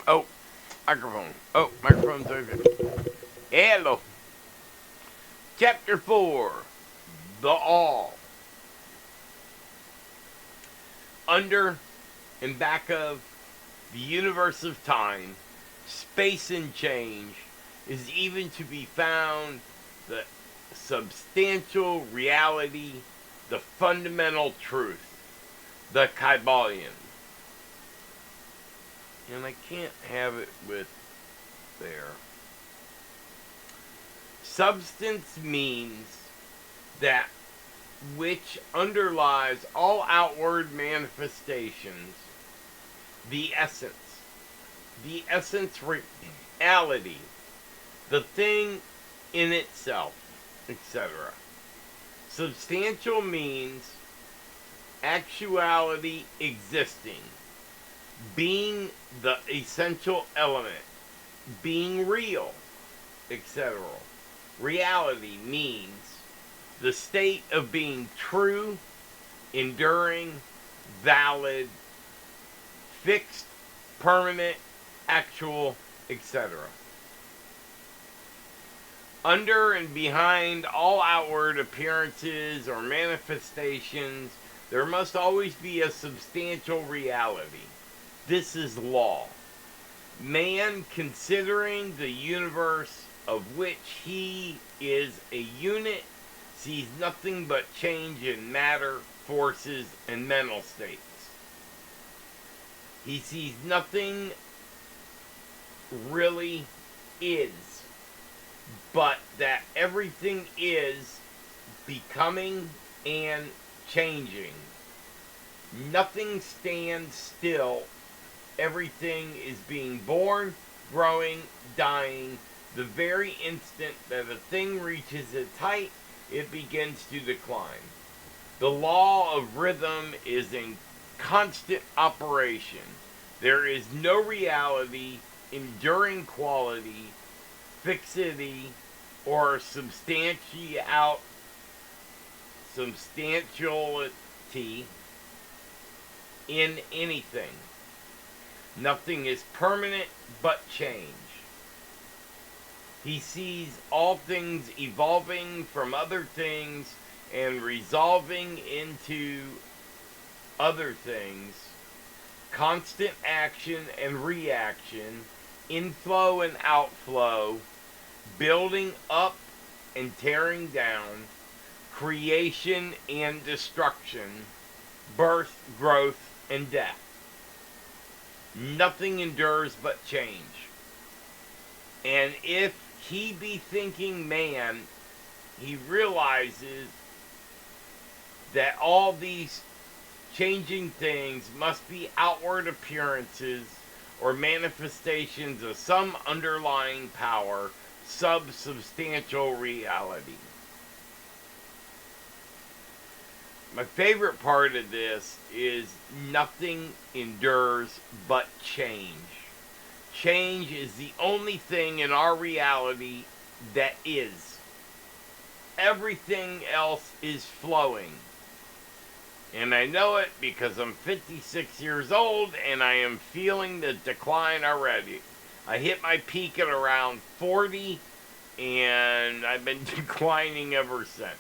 Oh, microphone. Oh, microphone's open. Hello. Chapter 4. The All. Under and back of the universe of time, space and change, is even to be found the substantial reality, the fundamental truth, the Kybalion. And I can't have it with there. Substance means that which underlies all outward manifestations, the essence reality, the thing in itself, etc. Substantial means actuality existing, being the essential element, being real, etc. Reality means the state of being true, enduring, valid, fixed, permanent, actual, etc. Under and behind all outward appearances or manifestations, there must always be a substantial reality. This is law. Man, considering the universe of which he is a unit, sees nothing but change in matter, forces, and mental states. He sees nothing really is, but that everything is becoming and changing. Nothing stands still. Everything is being born, growing, dying. The very instant that a thing reaches its height, it begins to decline. The law of rhythm is in constant operation. There is no reality, enduring quality, fixity, or substantiality in anything. Nothing is permanent but change. He sees all things evolving from other things and resolving into other things, constant action and reaction, inflow and outflow, building up and tearing down, creation and destruction, birth, growth, and death. Nothing endures but change. And if he be thinking man, he realizes that all these changing things must be outward appearances or manifestations of some underlying power, substantial reality. My favorite part of this is nothing endures but change. Change is the only thing in our reality that is. Everything else is flowing. And I know it because I'm 56 years old and I am feeling the decline already. I hit my peak at around 40 and I've been declining ever since.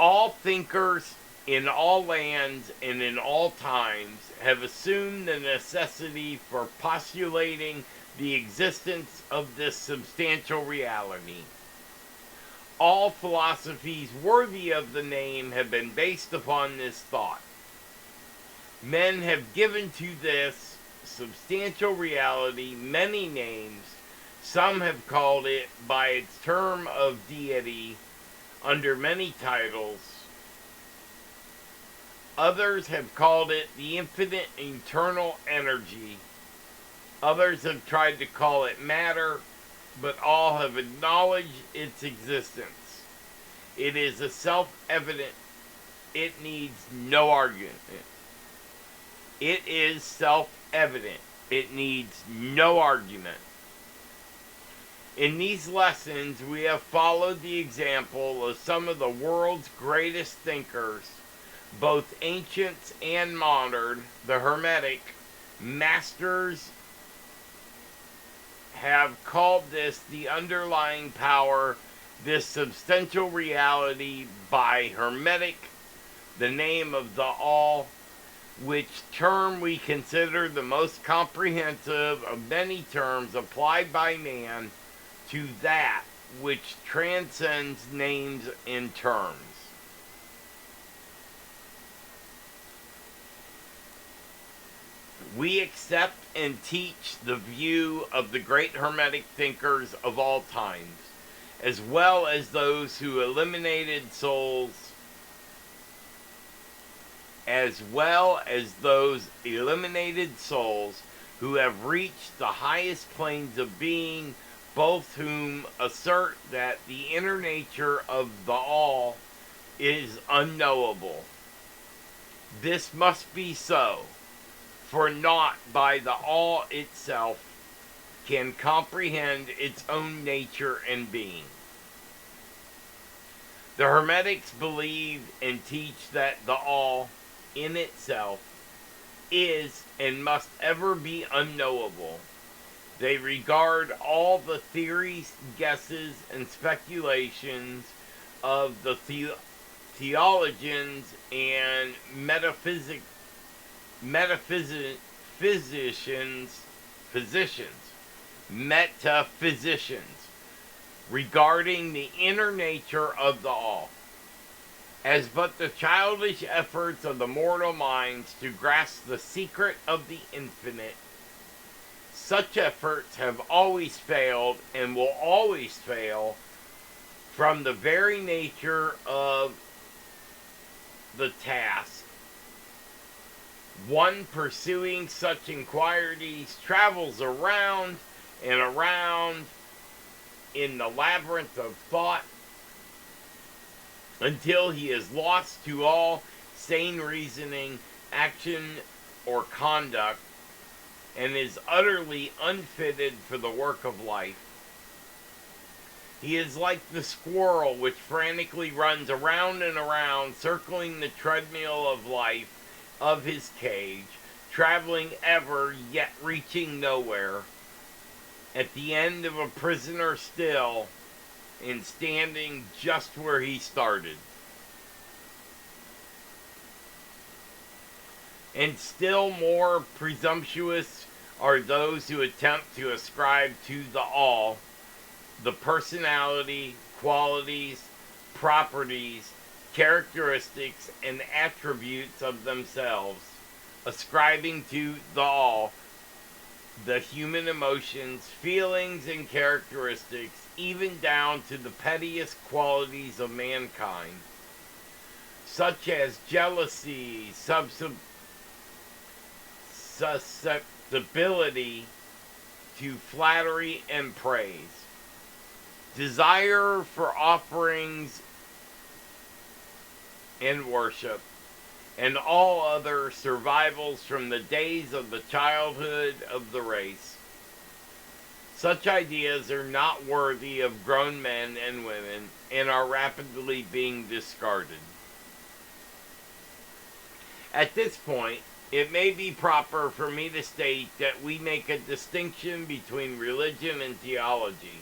All thinkers in all lands and in all times have assumed the necessity for postulating the existence of this substantial reality. All philosophies worthy of the name have been based upon this thought. Men have given to this substantial reality many names. Some have called it by its term of deity under many titles. Others have called it the infinite eternal energy. Others have tried to call it matter, but all have acknowledged its existence. It is a self-evident. It needs no argument. It is self-evident. It needs no argument. In these lessons, we have followed the example of some of the world's greatest thinkers Both ancients and modern, the Hermetic masters have called this the underlying power, this substantial reality by Hermetic, the name of the all, which term we consider the most comprehensive of many terms applied by man to that which transcends names and terms. We accept and teach the view of the great Hermetic thinkers of all times, as well as those who eliminated souls, who have reached the highest planes of being, both whom assert that the inner nature of the all is unknowable. This must be so, for naught by the all itself can comprehend its own nature and being. The Hermetics believe and teach that the all, in itself, is and must ever be unknowable. They regard all the theories, guesses, and speculations of the theologians and metaphysicians regarding the inner nature of the all as but the childish efforts of the mortal minds to grasp the secret of the infinite. Such efforts have always failed and will always fail from the very nature of the task. One pursuing such inquiries travels around and around in the labyrinth of thought until he is lost to all sane reasoning, action, or conduct, and is utterly unfitted for the work of life. He is like the squirrel which frantically runs around and around, circling the treadmill of life of his cage, traveling ever, yet reaching nowhere. At the end of a prisoner still, and standing just where he started. And still more presumptuous are those who attempt to ascribe to the all the personality, qualities, properties, characteristics, and attributes of themselves, ascribing to the all the human emotions, feelings, and characteristics, even down to the pettiest qualities of mankind, such as jealousy, susceptibility to flattery and praise, desire for offerings and worship, and all other survivals from the days of the childhood of the race. Such ideas are not worthy of grown men and women and are rapidly being discarded. At this point, it may be proper for me to state that we make a distinction between religion and theology,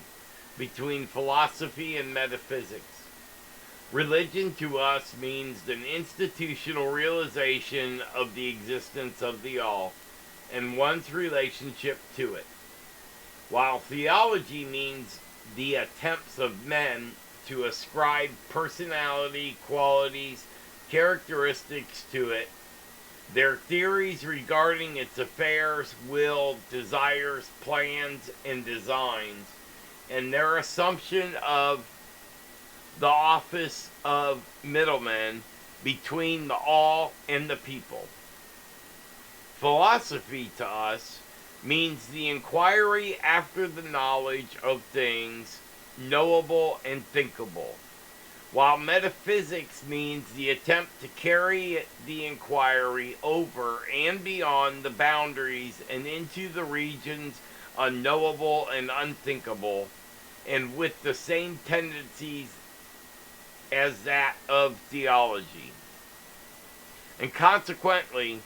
between philosophy and metaphysics. Religion to us means an institutional realization of the existence of the all and one's relationship to it, while theology means the attempts of men to ascribe personality, qualities, characteristics to it, their theories regarding its affairs, will, desires, plans, and designs, and their assumption of the office of middleman between the all and the people. Philosophy to us means the inquiry after the knowledge of things knowable and thinkable, while metaphysics means the attempt to carry the inquiry over and beyond the boundaries and into the regions unknowable and unthinkable, and with the same tendencies as that of theology. And consequently,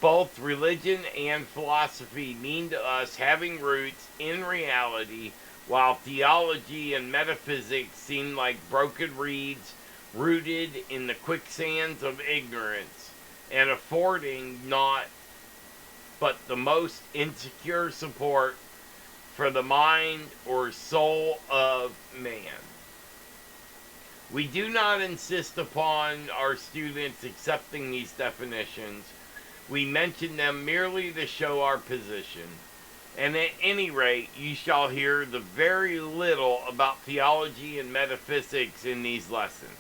both religion and philosophy mean to us having roots in reality, while theology and metaphysics seem like broken reeds rooted in the quicksands of ignorance and affording not but the most insecure support for the mind or soul of man. We do not insist upon our students accepting these definitions. We mention them merely to show our position. And at any rate, you shall hear the very little about theology and metaphysics in these lessons.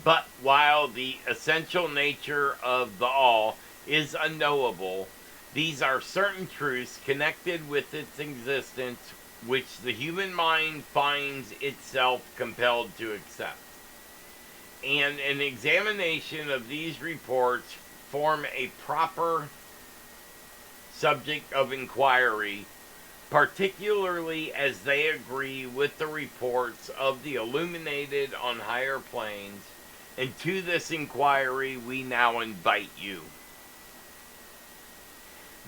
But while the essential nature of the all is unknowable, these are certain truths connected with its existence which the human mind finds itself compelled to accept. And an examination of these reports form a proper subject of inquiry, particularly as they agree with the reports of the illuminated on higher planes, and to this inquiry we now invite you.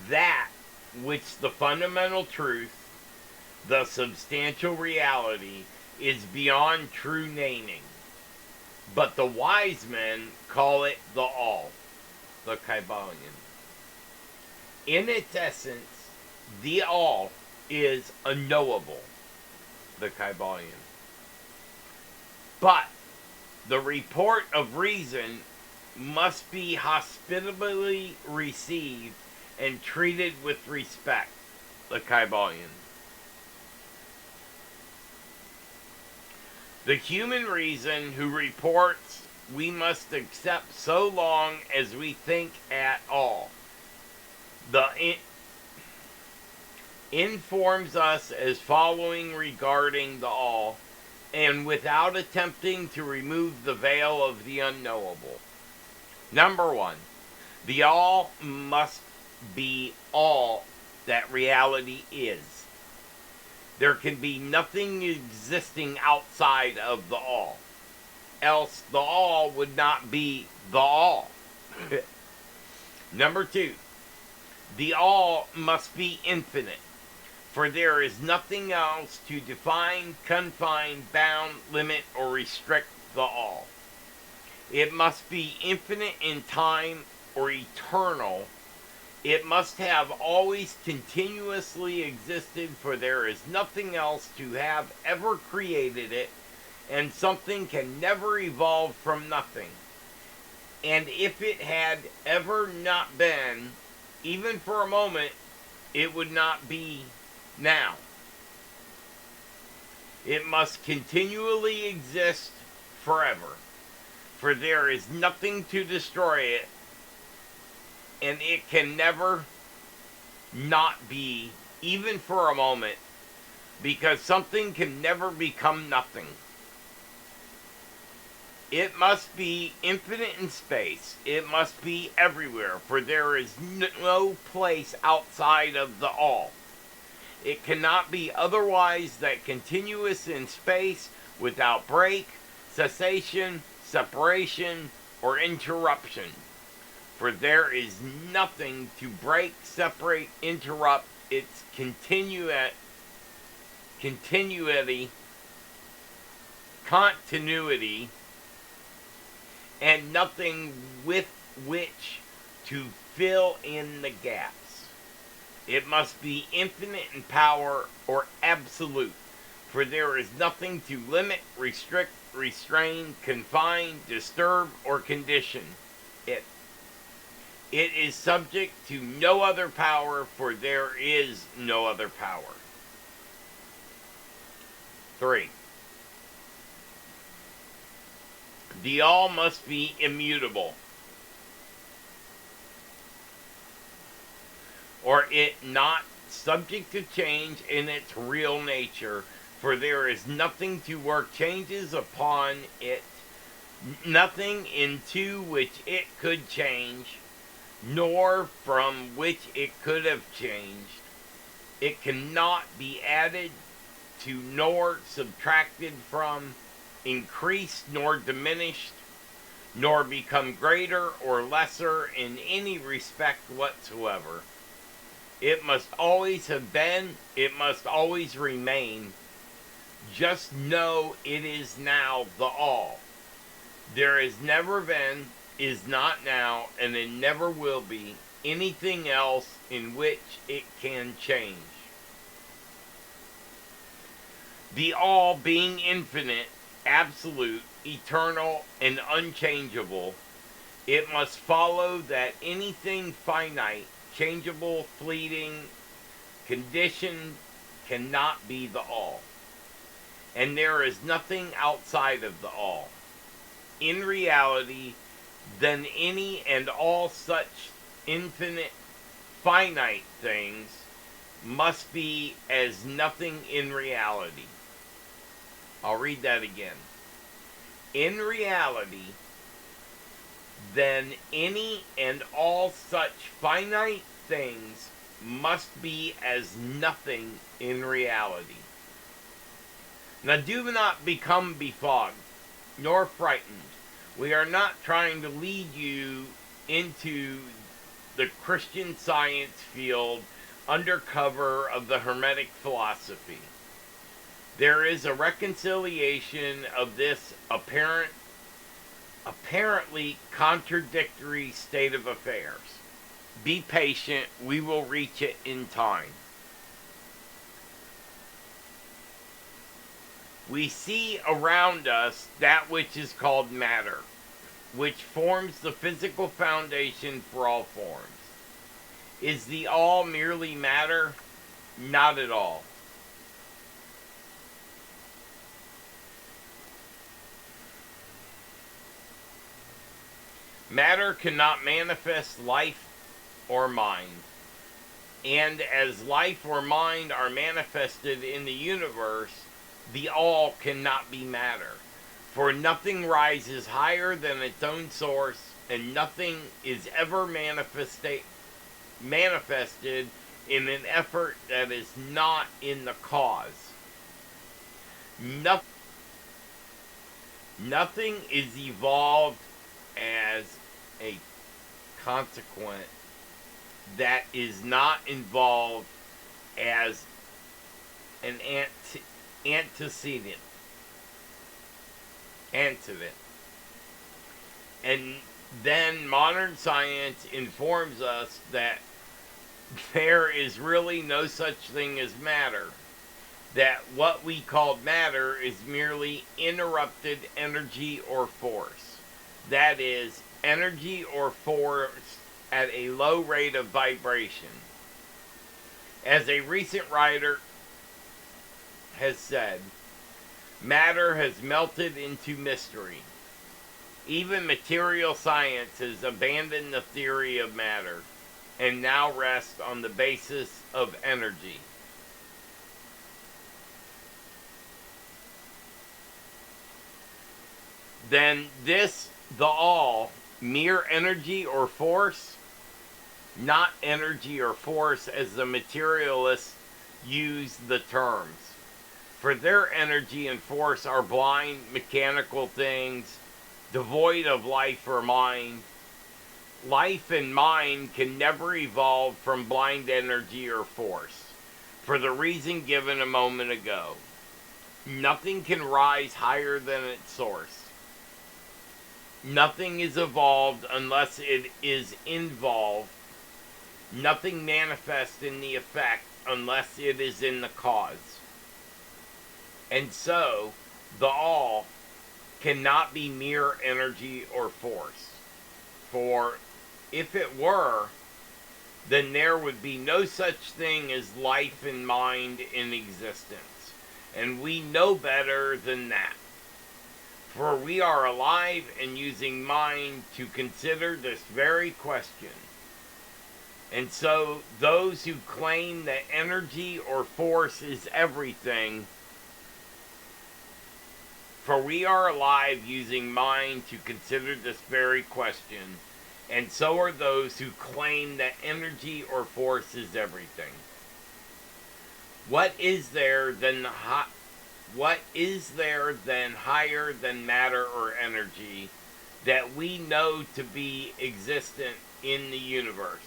That which the fundamental truth, the substantial reality, is beyond true naming, but the wise men call it the all, the Kybalion. In its essence, the all is unknowable, the Kybalion. But the report of reason must be hospitably received and treated with respect, the Kybalion. The human reason who reports we must accept so long as we think at all. Informs us as following regarding the all, and without attempting to remove the veil of the unknowable. Number one, the all must be all that reality is. There can be nothing existing outside of the all, else the all would not be the all. Number two, the all must be infinite, for there is nothing else to define, confine, bound, limit, or restrict the all. It must be infinite in time or eternal. It must have always continuously existed, for there is nothing else to have ever created it, and something can never evolve from nothing. And if it had ever not been, even for a moment, it would not be now. It must continually exist forever, for there is nothing to destroy it, and it can never not be, even for a moment, because something can never become nothing. It must be infinite in space. It must be everywhere, for there is no place outside of the all. It cannot be otherwise than continuous in space without break, cessation, separation, or interruption. For there is nothing to break, separate, interrupt its continuity, and nothing with which to fill in the gaps. It must be infinite in power or absolute, for there is nothing to limit, restrict, restrain, confine, disturb, or condition it. It is subject to no other power, for there is no other power. 3. The all must be immutable, or it not subject to change in its real nature, for there is nothing to work changes upon it, nothing into which it could change, nor from which it could have changed. It cannot be added to nor subtracted from, increased nor diminished, nor become greater or lesser in any respect whatsoever. It must always have been, it must always remain. Just know it is now the all. There has never been, is not now, and it never will be anything else in which it can change. The all being infinite, absolute, eternal, and unchangeable, it must follow that anything finite, changeable, fleeting, conditioned, cannot be the all. And there is nothing outside of the all. In reality, then any and all such infinite, finite things must be as nothing in reality. I'll read that again. In reality, then any and all such finite things must be as nothing in reality. Now do not become befogged, nor frightened. We are not trying to lead you into the Christian Science field under cover of the Hermetic philosophy. There is a reconciliation of this apparently contradictory state of affairs. Be patient, we will reach it in time. We see around us that which is called matter, which forms the physical foundation for all forms. Is the all merely matter? Not at all. Matter cannot manifest life or mind. And as life or mind are manifested in the universe, the all cannot be matter. For nothing rises higher than its own source, and nothing is ever manifested in an effort that is not in the cause. Nothing is evolved as a consequent that is not involved as an antecedent. And then modern science informs us that there is really no such thing as matter. That what we call matter is merely interrupted energy or force. That is, energy or force at a low rate of vibration. As a recent writer has said, matter has melted into mystery. Even material science has abandoned the theory of matter and now rests on the basis of energy. Then this, the all, mere energy or force, not energy or force as the materialists use the terms. For their energy and force are blind, mechanical things, devoid of life or mind. Life and mind can never evolve from blind energy or force, for the reason given a moment ago. Nothing can rise higher than its source. Nothing is evolved unless it is involved. Nothing manifests in the effect unless it is in the cause. And so, the all cannot be mere energy or force. For if it were, then there would be no such thing as life and mind in existence. And we know better than that. For we are alive and using mind to consider this very question. And so those who claim that energy or force is everything, for we are alive using mind to consider this very question, and so are those who claim that energy or force is everything. What is there than What is there then higher than matter or energy that we know to be existent in the universe?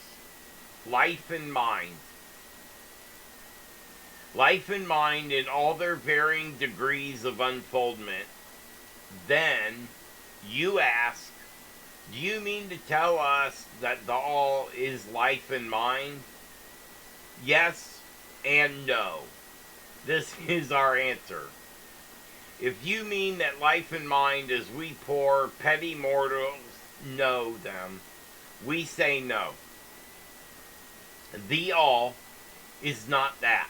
Life and mind. Life and mind in all their varying degrees of unfoldment. Then you ask, do you mean to tell us that the all is life and mind? Yes and no. This is our answer. If you mean that life and mind as we poor, petty mortals know them, we say no. The all is not that.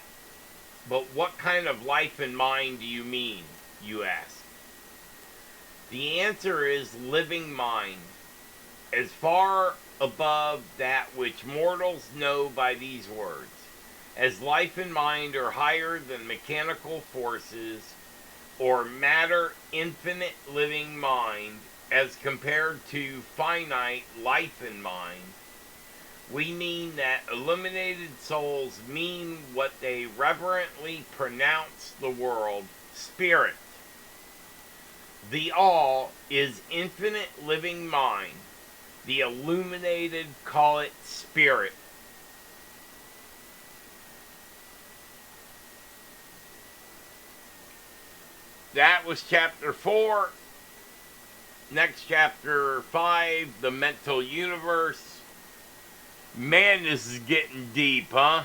But what kind of life and mind do you mean, you ask? The answer is living mind, as far above that which mortals know by these words. As life and mind are higher than mechanical forces or matter, infinite living mind as compared to finite life and mind, we mean that illuminated souls mean what they reverently pronounce the world spirit. The all is infinite living mind. The illuminated call it spirit. That was chapter 4. Next, chapter 5, the mental universe. Man, this is getting deep, huh?